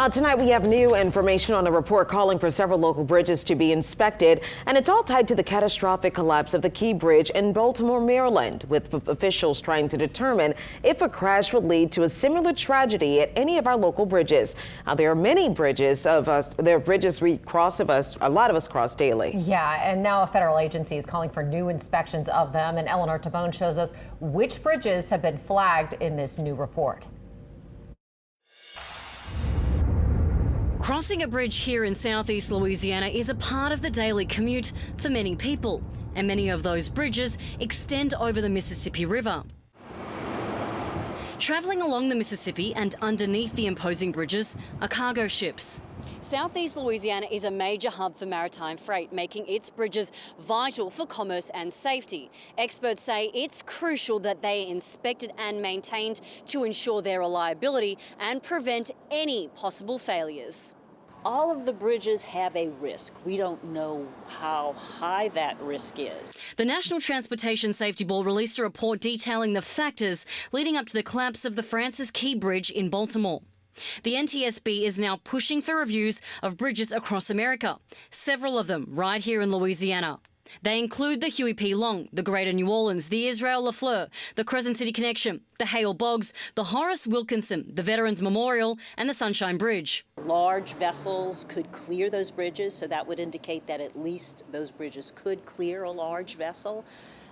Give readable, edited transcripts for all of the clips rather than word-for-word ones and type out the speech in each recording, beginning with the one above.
Tonight we have new information on a report calling for several local bridges to be inspected, and it's all tied to the catastrophic collapse of the Key Bridge in Baltimore, Maryland, with officials trying to determine if a crash would lead to a similar tragedy at any of our local bridges. There are many bridges a lot of us cross daily. Yeah, and now a federal agency is calling for new inspections of them, and Eleanor Tabone shows us which bridges have been flagged in this new report. Crossing a bridge here in southeast Louisiana is a part of the daily commute for many people, and many of those bridges extend over the Mississippi River. Travelling along the Mississippi and underneath the imposing bridges are cargo ships. Southeast Louisiana is a major hub for maritime freight, making its bridges vital for commerce and safety. Experts say it's crucial that they are inspected and maintained to ensure their reliability and prevent any possible failures. All of the bridges have a risk. We don't know how high that risk is. The National Transportation Safety Board released a report detailing the factors leading up to the collapse of the Francis Key Bridge in Baltimore. The NTSB is now pushing for reviews of bridges across America, several of them right here in Louisiana. They include the Huey P. Long, the Greater New Orleans, the Israel Lafleur, the Crescent City Connection, the Hale Boggs, the Horace Wilkinson, the Veterans Memorial and the Sunshine Bridge. Large vessels could clear those bridges, so that would indicate that at least those bridges could clear a large vessel.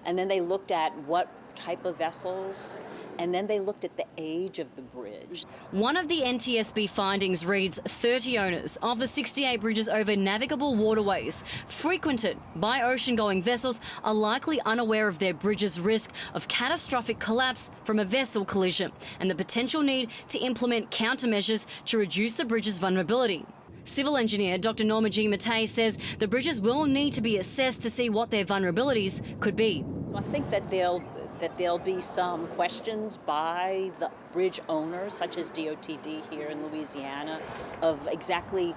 And then they looked at what type of vessels, and then they looked at the age of the bridge. One of the NTSB findings reads 30 owners of the 68 bridges over navigable waterways frequented by ocean-going vessels are likely unaware of their bridge's risk of catastrophic collapse from a vessel collision and the potential need to implement countermeasures to reduce the bridge's vulnerability. Civil engineer Dr. Norma G. Mattei says the bridges will need to be assessed to see what their vulnerabilities could be. I think that there'll be some questions by the bridge owners, such as DOTD here in Louisiana, of exactly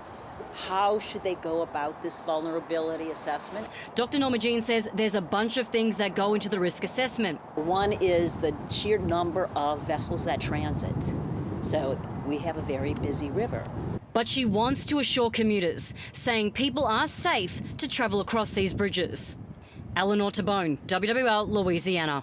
how should they go about this vulnerability assessment. Dr. Norma Jean says there's a bunch of things that go into the risk assessment. One is the sheer number of vessels that transit. So we have a very busy river. But she wants to assure commuters, saying people are safe to travel across these bridges. Eleanor Tabone, WWL, Louisiana.